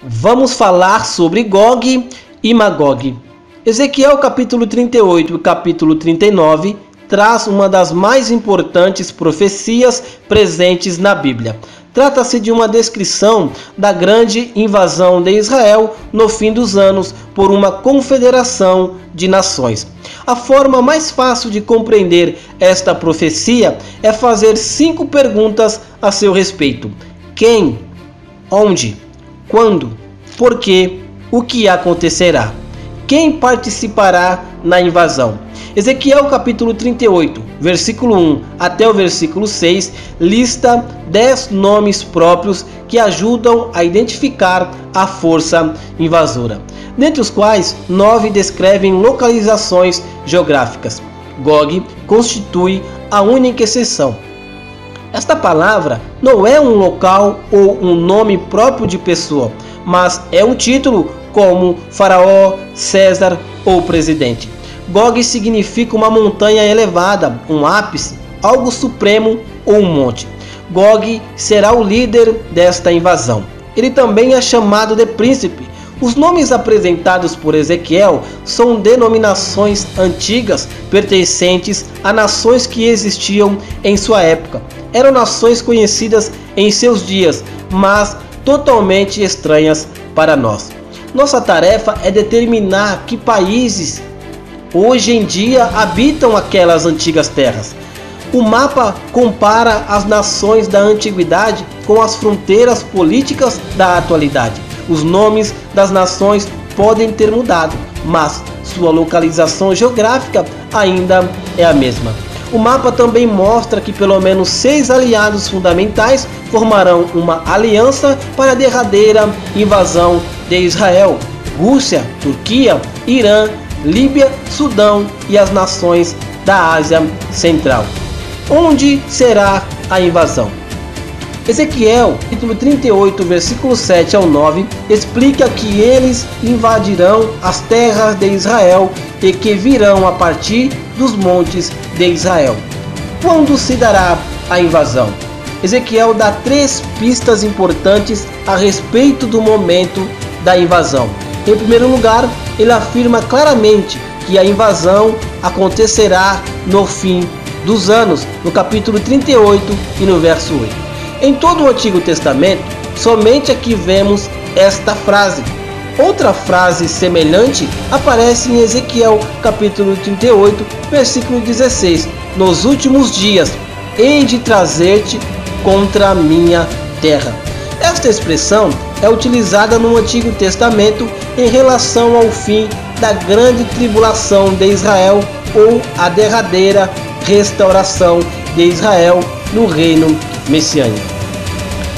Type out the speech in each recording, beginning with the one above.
Vamos falar sobre Gog e Magog. Ezequiel capítulo 38 e capítulo 39 traz uma das mais importantes profecias presentes na Bíblia. Trata-se de uma descrição da grande invasão de Israel no fim dos anos por uma confederação de nações. A forma mais fácil de compreender esta profecia é fazer 5 perguntas a seu respeito: quem, onde, quando, por quê, o que acontecerá, quem participará na invasão. Ezequiel capítulo 38, versículo 1 até o versículo 6, lista 10 nomes próprios que ajudam a identificar a força invasora, dentre os quais 9 descrevem localizações geográficas. Gog constitui a única exceção. Esta palavra não é um local ou um nome próprio de pessoa, mas é um título como Faraó, César ou presidente. Gog significa uma montanha elevada, um ápice, algo supremo ou um monte. Gog será o líder desta invasão. Ele também é chamado de príncipe. Os nomes apresentados por Ezequiel são denominações antigas pertencentes a nações que existiam em sua época. Eram nações conhecidas em seus dias, mas totalmente estranhas para nós. Nossa tarefa é determinar que países hoje em dia habitam aquelas antigas terras. O mapa compara as nações da antiguidade com as fronteiras políticas da atualidade. Os nomes das nações podem ter mudado, mas sua localização geográfica ainda é a mesma. O mapa também mostra que pelo menos 6 aliados fundamentais formarão uma aliança para a derradeira invasão de Israel: Rússia, Turquia, Irã, Líbia, Sudão e as nações da Ásia Central. Onde será a invasão? Ezequiel, capítulo 38, versículo 7 ao 9, explica que eles invadirão as terras de Israel e que virão a partir dos montes de Israel. Quando se dará a invasão? Ezequiel dá 3 pistas importantes a respeito do momento da invasão. Em primeiro lugar, ele afirma claramente que a invasão acontecerá no fim dos anos, no capítulo 38 e no verso 8. Em todo o Antigo Testamento, somente aqui vemos esta frase. Outra frase semelhante aparece em Ezequiel capítulo 38, versículo 16. Nos últimos dias, hei de trazer-te contra a minha terra. Esta expressão é utilizada no Antigo Testamento em relação ao fim da grande tribulação de Israel ou a derradeira restauração de Israel no reino messiânico.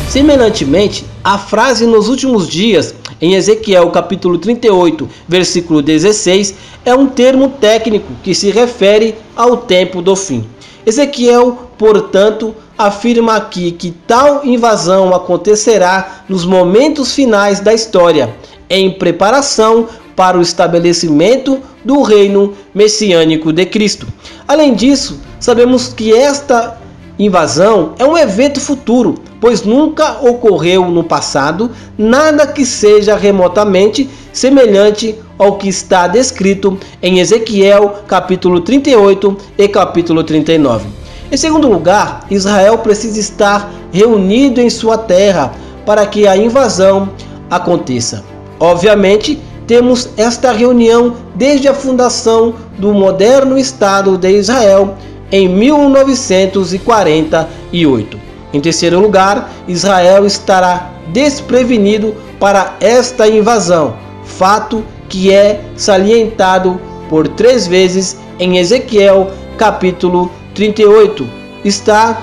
Semelhantemente, a frase nos últimos dias em Ezequiel capítulo 38, versículo 16, é um termo técnico que se refere ao tempo do fim. Ezequiel, portanto, afirma aqui que tal invasão acontecerá nos momentos finais da história, em preparação para o estabelecimento do reino messiânico de Cristo. Além disso, sabemos que esta invasão é um evento futuro, pois nunca ocorreu no passado nada que seja remotamente semelhante ao que está descrito em Ezequiel capítulo 38 e capítulo 39. Em segundo lugar, Israel precisa estar reunido em sua terra para que a invasão aconteça. Obviamente, temos esta reunião desde a fundação do moderno Estado de Israel em 1948. Em terceiro lugar, Israel estará desprevenido para esta invasão, fato que é salientado por 3 vezes em Ezequiel capítulo 38. Está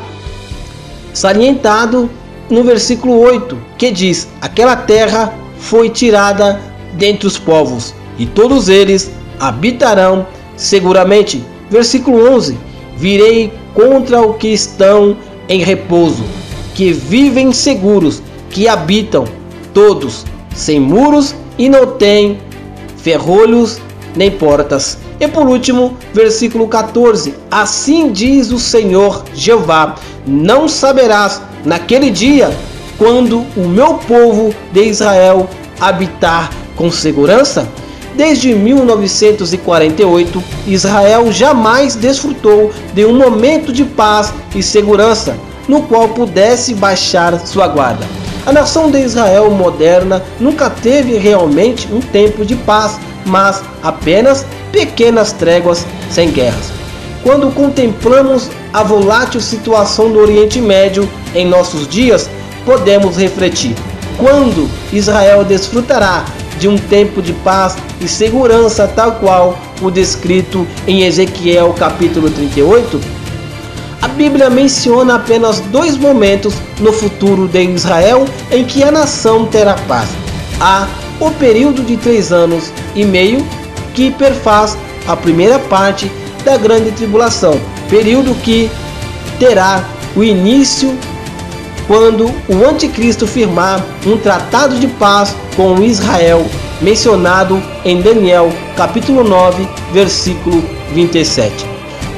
salientado no versículo 8, que diz: aquela terra foi tirada dentre os povos, e todos eles habitarão seguramente. Versículo 11: virei contra o que estão em repouso, que vivem seguros, que habitam todos sem muros e não têm ferrolhos nem portas. E por último, versículo 14: assim diz o Senhor Jeová: não saberás naquele dia, quando o meu povo de Israel habitar com segurança? Desde 1948, Israel jamais desfrutou de um momento de paz e segurança no qual pudesse baixar sua guarda. A nação de Israel moderna nunca teve realmente um tempo de paz, mas apenas pequenas tréguas sem guerras. Quando contemplamos a volátil situação do Oriente Médio em nossos dias, podemos refletir: quando Israel desfrutará de um tempo de paz e segurança tal qual o descrito em Ezequiel capítulo 38? A Bíblia menciona apenas 2 momentos no futuro de Israel em que a nação terá paz. Há o período de 3 anos e meio que perfaz a primeira parte da grande tribulação, período que terá o início quando o anticristo firmar um tratado de paz com Israel, mencionado em Daniel capítulo 9, versículo 27.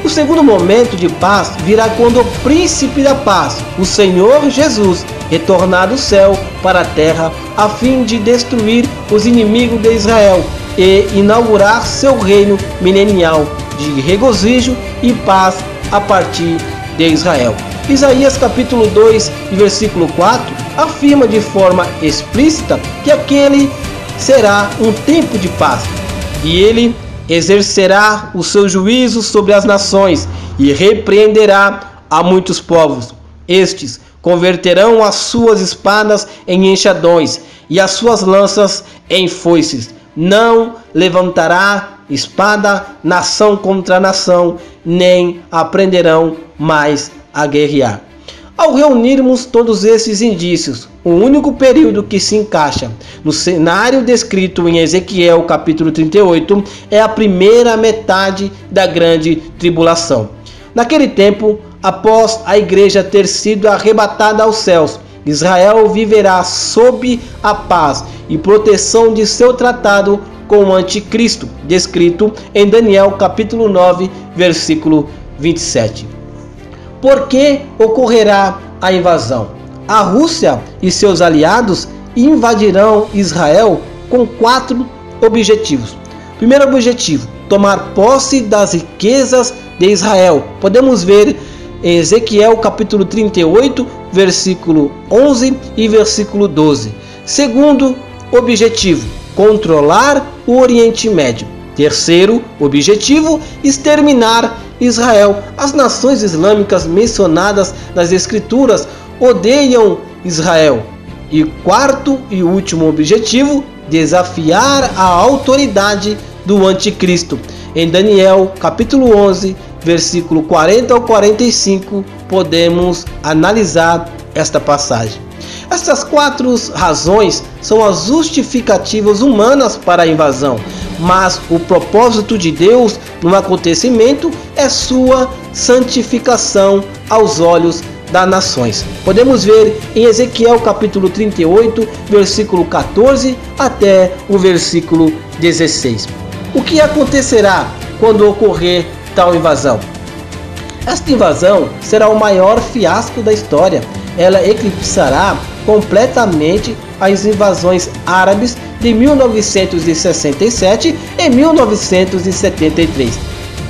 O segundo momento de paz virá quando o príncipe da paz, o Senhor Jesus, retornar do céu para a terra a fim de destruir os inimigos de Israel e inaugurar seu reino milenial de regozijo e paz a partir de Israel. Isaías capítulo 2 e versículo 4 afirma de forma explícita que aquele será um tempo de paz, e ele exercerá o seu juízo sobre as nações e repreenderá a muitos povos. Estes converterão as suas espadas em enxadões e as suas lanças em foices. Não levantará espada nação contra nação, nem aprenderão mais a guerrear. Ao reunirmos todos esses indícios, o único período que se encaixa no cenário descrito em Ezequiel capítulo 38 é a primeira metade da grande tribulação. Naquele tempo, após a igreja ter sido arrebatada aos céus, Israel viverá sob a paz e proteção de seu tratado com o anticristo, descrito em Daniel capítulo 9, versículo 27. Por que ocorrerá a invasão? A Rússia e seus aliados invadirão Israel com 4 objetivos. Primeiro objetivo: tomar posse das riquezas de Israel. Podemos ver em Ezequiel capítulo 38, versículo 11 e versículo 12. Segundo objetivo: controlar o Oriente Médio. Terceiro objetivo: exterminar Israel. As nações islâmicas mencionadas nas Escrituras odeiam Israel. E quarto e último objetivo: desafiar a autoridade do anticristo. Em Daniel capítulo 11, versículo 40 ao 45, podemos analisar esta passagem. Estas 4 razões são as justificativas humanas para a invasão, mas o propósito de Deus no acontecimento é sua santificação aos olhos das nações. Podemos ver em Ezequiel capítulo 38, versículo 14 até o versículo 16. O que acontecerá quando ocorrer tal invasão? Esta invasão será o maior fiasco da história. Ela eclipsará completamente as invasões árabes de 1967 e 1973.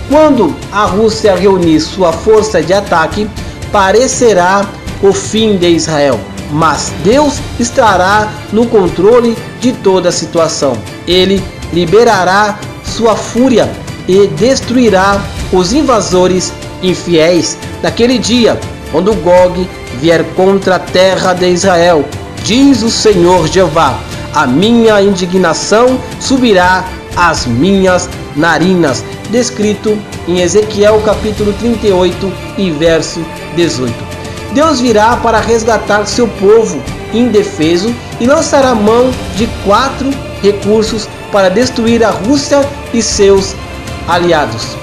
Quando a Rússia reunir sua força de ataque, parecerá o fim de Israel, mas Deus estará no controle de toda a situação. Ele liberará sua fúria e destruirá os invasores infiéis naquele dia, quando Gog vier contra a terra de Israel. Diz o Senhor Jeová: a minha indignação subirá às minhas narinas. Descrito em Ezequiel capítulo 38 e verso 18. Deus virá para resgatar seu povo indefeso e lançará mão de 4 recursos para destruir a Rússia e seus aliados.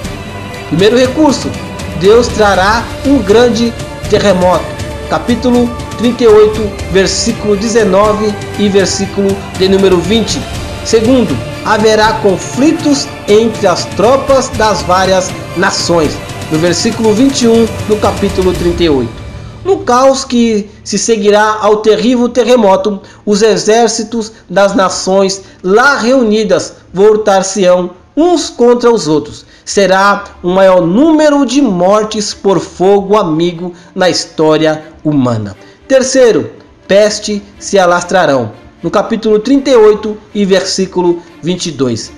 Primeiro recurso: Deus trará um grande terremoto. Capítulo 38, versículo 19 e versículo de número 20. Segundo, haverá conflitos entre as tropas das várias nações. No versículo 21 do capítulo 38. No caos que se seguirá ao terrível terremoto, os exércitos das nações lá reunidas voltar-se-ão uns contra os outros. Será o maior número de mortes por fogo amigo na história humana. Terceiro, peste se alastrarão, no capítulo 38 e versículo 22.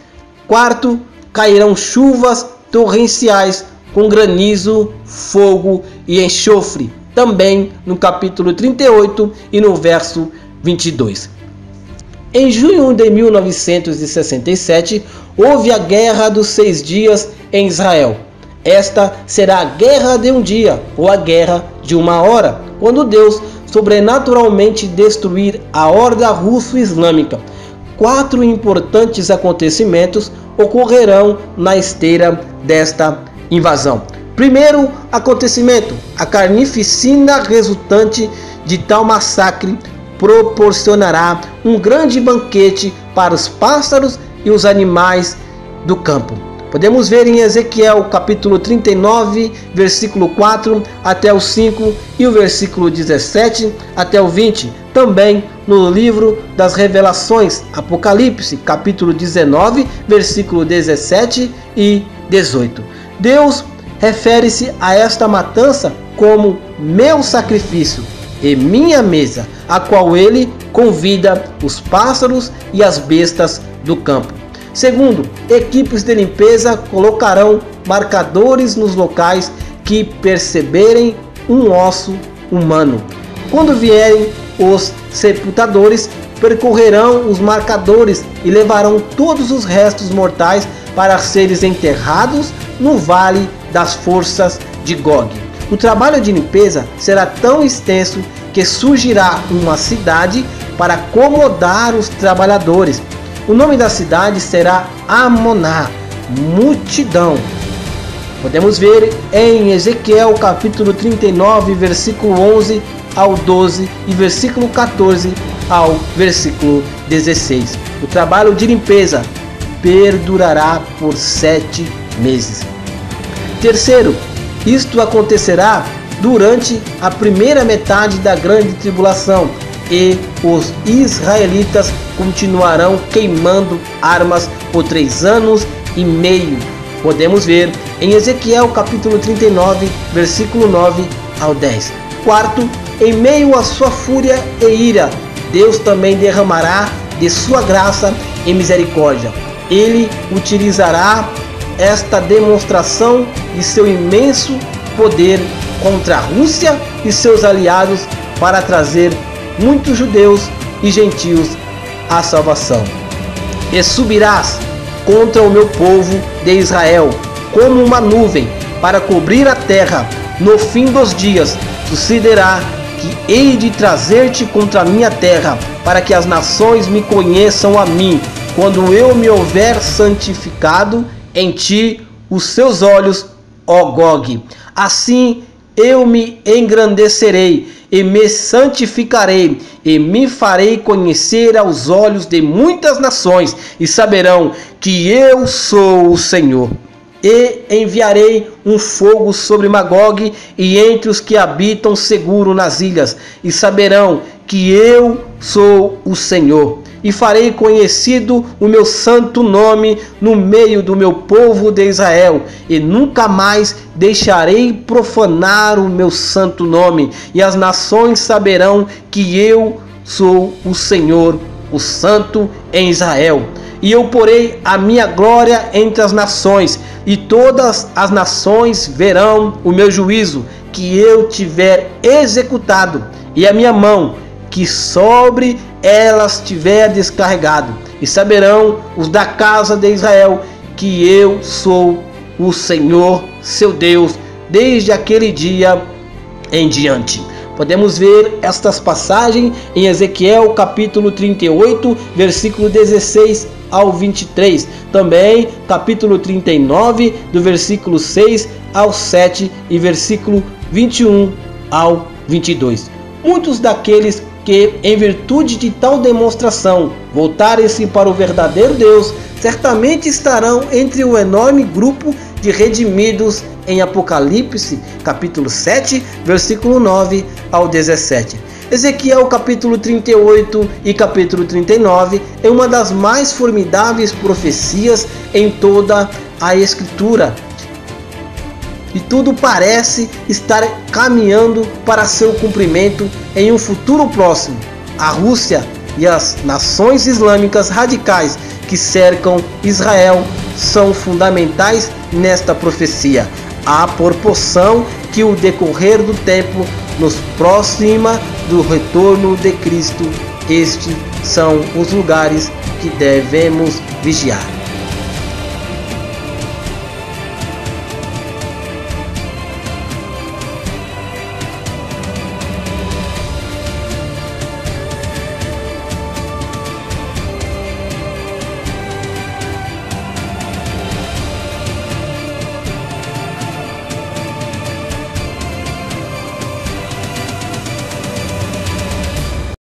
Quarto, cairão chuvas torrenciais com granizo, fogo e enxofre, também no capítulo 38 e no verso 22. Em junho de 1967, houve a Guerra dos 6 Dias em Israel. Esta será a guerra de um dia, ou a guerra de uma hora, quando Deus sobrenaturalmente destruir a horda russo-islâmica. 4 importantes acontecimentos ocorrerão na esteira desta invasão. Primeiro acontecimento, a carnificina resultante de tal massacre proporcionará um grande banquete para os pássaros e os animais do campo. Podemos ver em Ezequiel capítulo 39, versículo 4 até o 5 e o versículo 17 até o 20. Também no livro das Revelações, Apocalipse capítulo 19, versículo 17 e 18. Deus refere-se a esta matança como meu sacrifício e minha mesa, a qual ele convida os pássaros e as bestas do campo. Segundo, equipes de limpeza colocarão marcadores nos locais que perceberem um osso humano. Quando vierem os sepultadores, percorrerão os marcadores e levarão todos os restos mortais para seres enterrados no Vale das Forças de Gog. O trabalho de limpeza será tão extenso que surgirá uma cidade para acomodar os trabalhadores. O nome da cidade será Amoná, multidão. Podemos ver em Ezequiel capítulo 39, versículo 11 ao 12 e versículo 14 ao versículo 16. O trabalho de limpeza perdurará por 7 meses. Terceiro, isto acontecerá durante a primeira metade da grande tribulação e os israelitas continuarão queimando armas por 3 anos e meio. Podemos ver em Ezequiel capítulo 39, versículo 9 ao 10. Quarto, em meio à sua fúria e ira, Deus também derramará de sua graça e misericórdia. Ele utilizará esta demonstração de seu imenso poder contra a Rússia e seus aliados para trazer muitos judeus e gentios à salvação. E subirás contra o meu povo de Israel como uma nuvem para cobrir a terra. No fim dos dias sucederá que hei de trazer-te contra a minha terra, para que as nações me conheçam a mim, quando eu me houver santificado em ti os seus olhos, ó Gog. Assim eu me engrandecerei e me santificarei e me farei conhecer aos olhos de muitas nações, e saberão que eu sou o Senhor. E enviarei um fogo sobre Magog e entre os que habitam seguro nas ilhas, e saberão que eu sou o Senhor. E farei conhecido o meu santo nome no meio do meu povo de Israel, e nunca mais deixarei profanar o meu santo nome, e as nações saberão que eu sou o Senhor, o Santo em Israel. E eu porei a minha glória entre as nações, e todas as nações verão o meu juízo que eu tiver executado, e a minha mão que sobre elas tiver descarregado, e saberão os da casa de Israel que eu sou o Senhor seu Deus, desde aquele dia em diante. Podemos ver estas passagens em Ezequiel capítulo 38, versículo 16 ao 23. Também capítulo 39, do versículo 6 ao 7 e versículo 21 ao 22. Muitos daqueles que, em virtude de tal demonstração, voltarem-se para o verdadeiro Deus, certamente estarão entre o enorme grupo de redimidos em Apocalipse, capítulo 7, versículo 9 ao 17. Ezequiel capítulo 38 e capítulo 39 é uma das mais formidáveis profecias em toda a Escritura. E tudo parece estar caminhando para seu cumprimento em um futuro próximo. A Rússia e as nações islâmicas radicais que cercam Israel são fundamentais nesta profecia, à proporção que o decorrer do tempo nos aproxima do retorno de Cristo. Estes são os lugares que devemos vigiar.